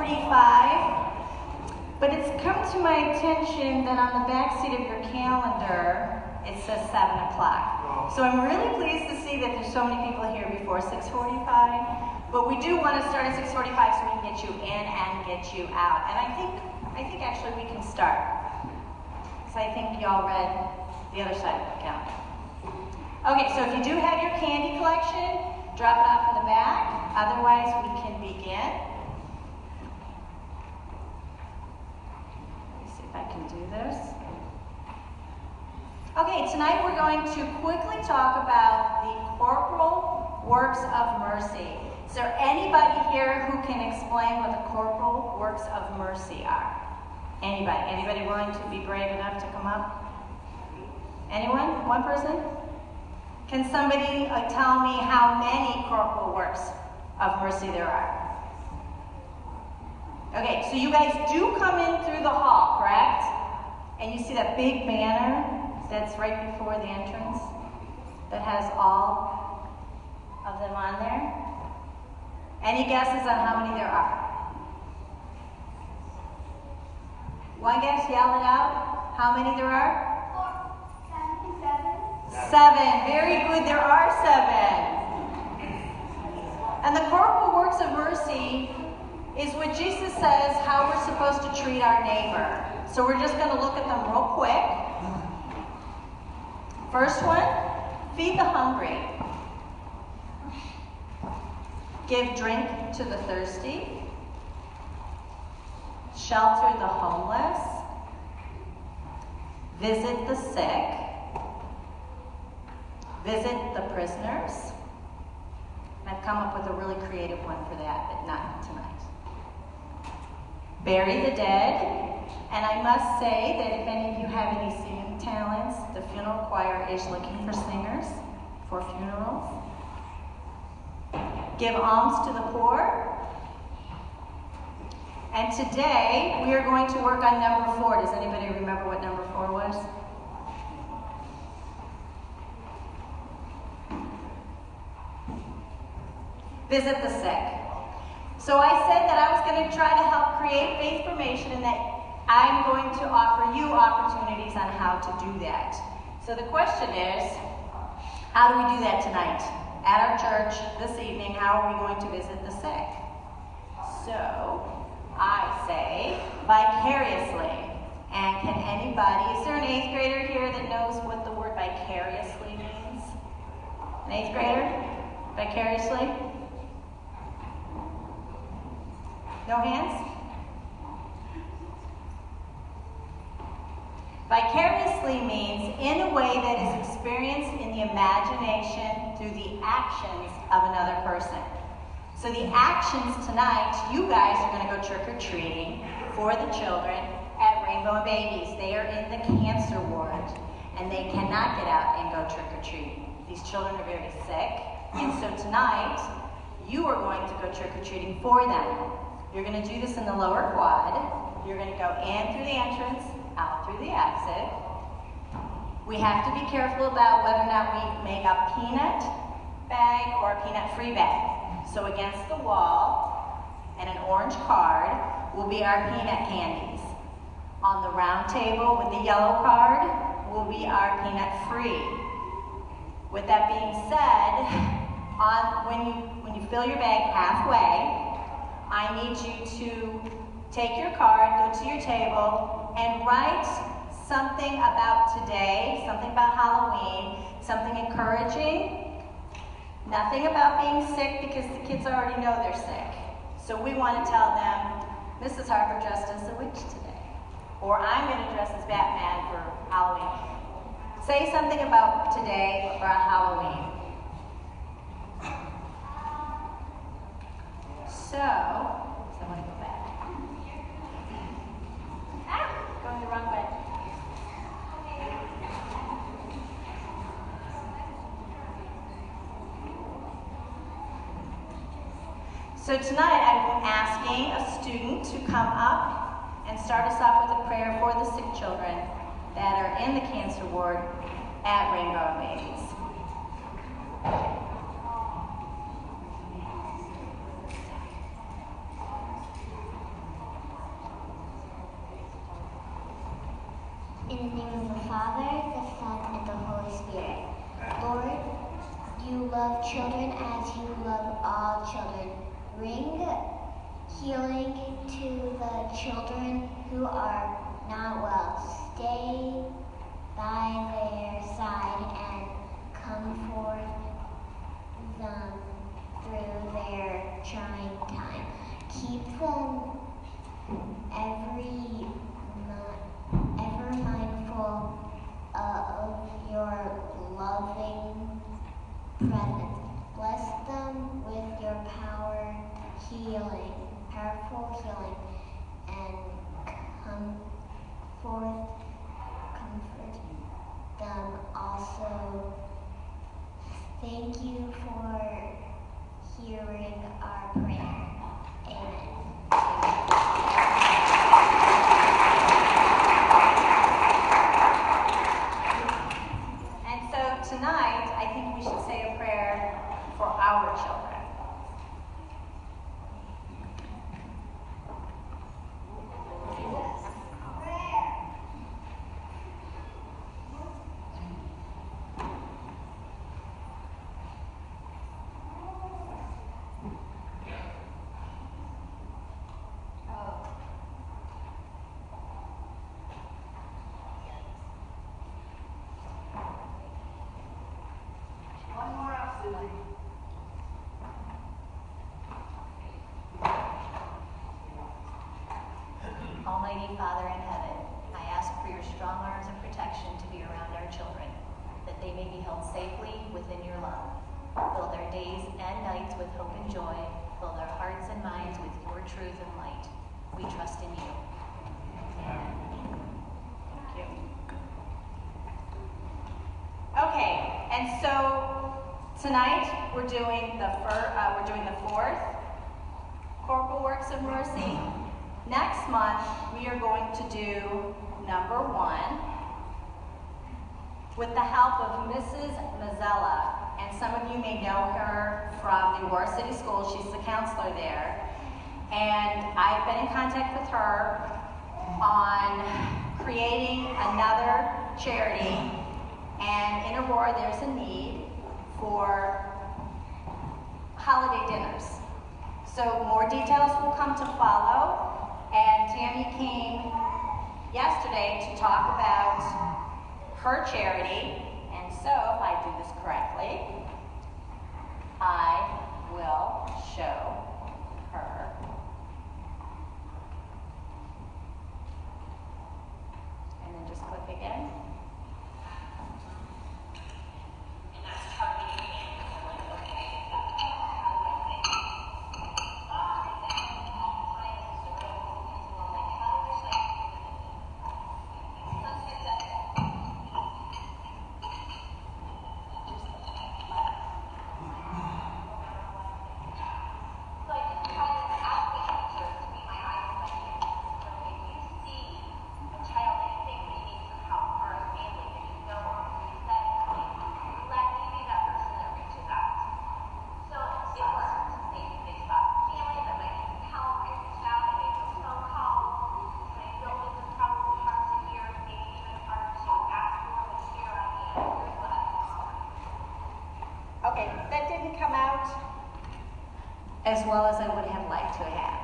6:45, but it's come to my attention that on the back seat of your calendar, it says 7 o'clock. So I'm really pleased to see that there's so many people here before 6:45, but we do want to start at 6:45 so we can get you in and get you out. And I think actually we can start, because I think y'all read the other side of the calendar. Okay, so if you do have your candy collection, drop it off in the back. Otherwise, we can begin. Let me see if I can do this. Okay, tonight we're going to quickly talk about the corporal works of mercy. Is there anybody here who can explain what the corporal works of mercy are? Anybody? Anybody willing to be brave enough to come up? Anyone? One person? Can somebody tell me how many corporal works of mercy there are? Okay, so you guys do come in through the hall, correct? And you see that big banner that's right before the entrance that has all of them on there? Any guesses on how many there are? One guess, yell it out. How many there are? 7. Very good, there are 7. And the corporal works of mercy is what Jesus says how we're supposed to treat our neighbor. So we're just going to look at them real quick. First one, feed the hungry. Give drink to the thirsty. Shelter the homeless. Visit the sick. Visit the prisoners. I've come up with a really creative one for that, but not tonight. Bury the dead. And I must say that if any of you have any singing talents, the funeral choir is looking for singers for funerals. Give alms to the poor. And today, we are going to work on number 4. Does anybody remember what number 4 was? Visit the sick. So I said that I was going to try to help create faith formation and that I'm going to offer you opportunities on how to do that. So the question is, how do we do that tonight? At our church this evening, how are we going to visit the sick? So I say vicariously. And can anybody, is there an 8th grader here that knows what the word vicariously means? An 8th grader? Vicariously? No hands? Vicariously means in a way that is experienced in the imagination through the actions of another person. So the actions tonight, you guys are going to go trick-or-treating for the children at Rainbow and Babies. They are in the cancer ward, and they cannot get out and go trick-or-treating. These children are very sick, and so tonight, you are going to go trick-or-treating for them. You're going to do this in the lower quad. You're going to go in through the entrance, out through the exit. We have to be careful about whether or not we make a peanut bag or a peanut-free bag. So against the wall, and an orange card, will be our peanut candies. On the round table with the yellow card will be our peanut-free. With that being said, when you fill your bag halfway, I need you to take your card, go to your table, and write something about today, something about Halloween, something encouraging, nothing about being sick because the kids already know they're sick. So we want to tell them, Mrs. Harper dressed as a witch today, or I'm going to dress as Batman for Halloween. Say something about today for Halloween. So I want to go back. Going the wrong way. So tonight I'm asking a student to come up and start us off with a prayer for the sick children that are in the cancer ward at Rainbow and Babies. love children as you love all children. Bring healing to the children who are not well. Stay by their side and comfort them through their trying time. Keep them ever mindful of your loving presence. Bless them with your powerful healing, and comfort them also. Thank you for hearing our prayer. Amen. And so tonight, I think we should say a prayer for our children. Almighty Father in heaven, I ask for your strong arms of protection to be around our children, that they may be held safely within your love. Fill their days and nights with hope and joy. Fill their hearts and minds with your truth and light. We trust in you. Amen. Thank you. Okay, and so tonight we're doing the fourth Corporal Works of Mercy. Next month, we are going to do number 1 with the help of Mrs. Mazzella. And some of you may know her from the Aurora City School. She's the counselor there. And I've been in contact with her on creating another charity. And in Aurora, there's a need for holiday dinners. So more details will come to follow. And Tammy came yesterday to talk about her charity. And so, if I do this correctly, I will show her. And then just click again. As well as I would have liked to have.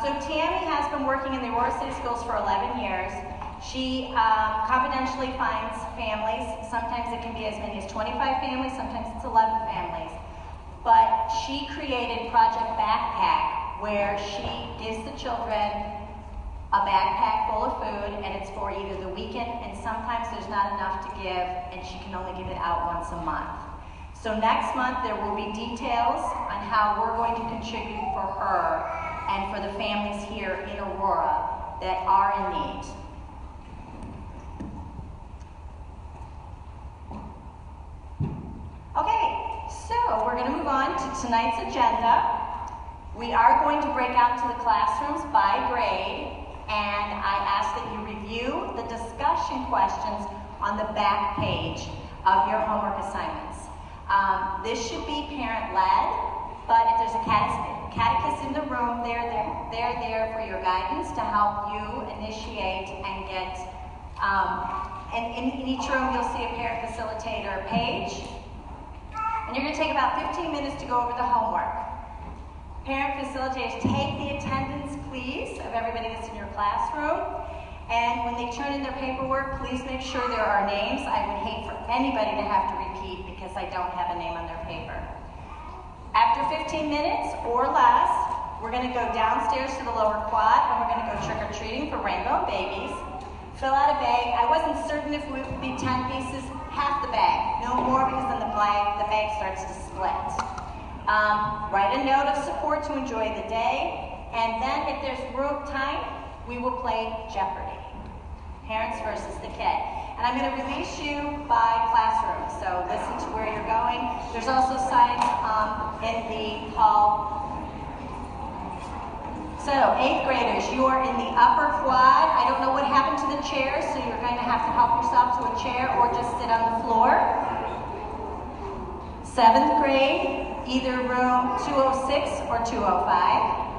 So Tammy has been working in the Aurora City Schools for 11 years. She confidentially finds families. Sometimes it can be as many as 25 families, sometimes it's 11 families. But she created Project Backpack, where she gives the children a backpack full of food, and it's for either the weekend, and sometimes there's not enough to give, and she can only give it out once a month. So next month there will be details on how we're going to contribute for her and for the families here in Aurora that are in need. Okay, so we're going to move on to tonight's agenda. We are going to break out to the classrooms by grade, and I ask that you review the discussion questions on the back page of your homework assignments. This should be parent-led, but if there's a catechist in the room, they're there for your guidance to help you initiate and get, and in each room you'll see a parent facilitator page. And you're going to take about 15 minutes to go over the homework. Parent facilitators, take the attendance, please, of everybody that's in your classroom. And when they turn in their paperwork, please make sure there are names. I would hate for anybody to have to repeat because I don't have a name on their paper. After 15 minutes or less, we're going to go downstairs to the lower quad and we're going to go trick-or-treating for Rainbow Babies. Fill out a bag. I wasn't certain if it would be 10 pieces, half the bag. No more because then the bag starts to split. Write a note of support to enjoy the day. And then if there's time, we will play Jeopardy. Parents versus the kid. And I'm going to release you by classroom, so listen to where you're going. There's also signs in the hall. So, 8th graders, you are in the upper quad. I don't know what happened to the chairs, so you're going to have to help yourself to a chair or just sit on the floor. 7th grade, either room 206 or 205.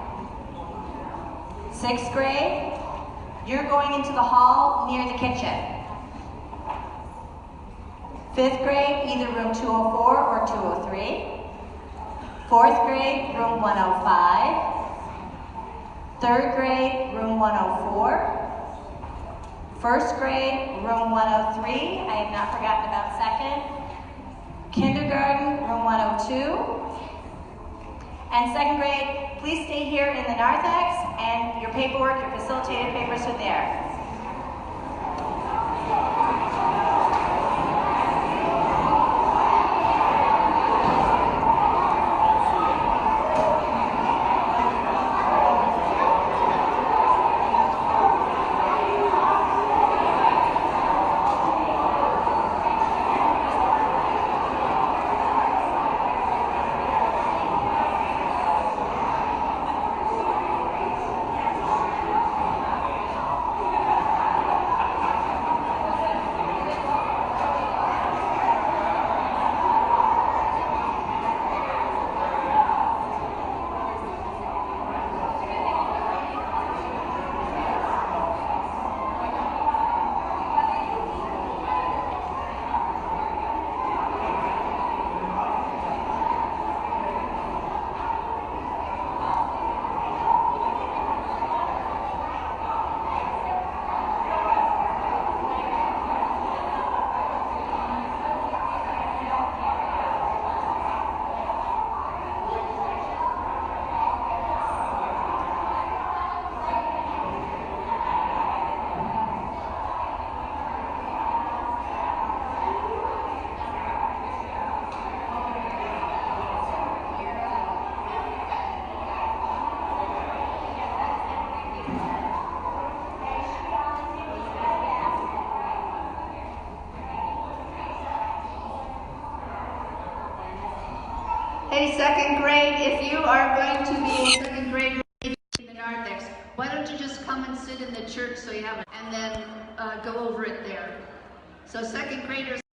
6th grade, you're going into the hall near the kitchen. 5th grade, either room 204 or 203. 4th grade, room 105. 3rd grade, room 104. 1st grade, room 103. I have not forgotten about 2nd. Kindergarten, room 102. And 2nd grade, please stay here in the narthex, and your paperwork, your facilitated papers are there. Hey, 2nd grade, if you are going to be in 2nd grade in the narthex, why don't you just come and sit in the church so you have it, and then go over it there. So 2nd graders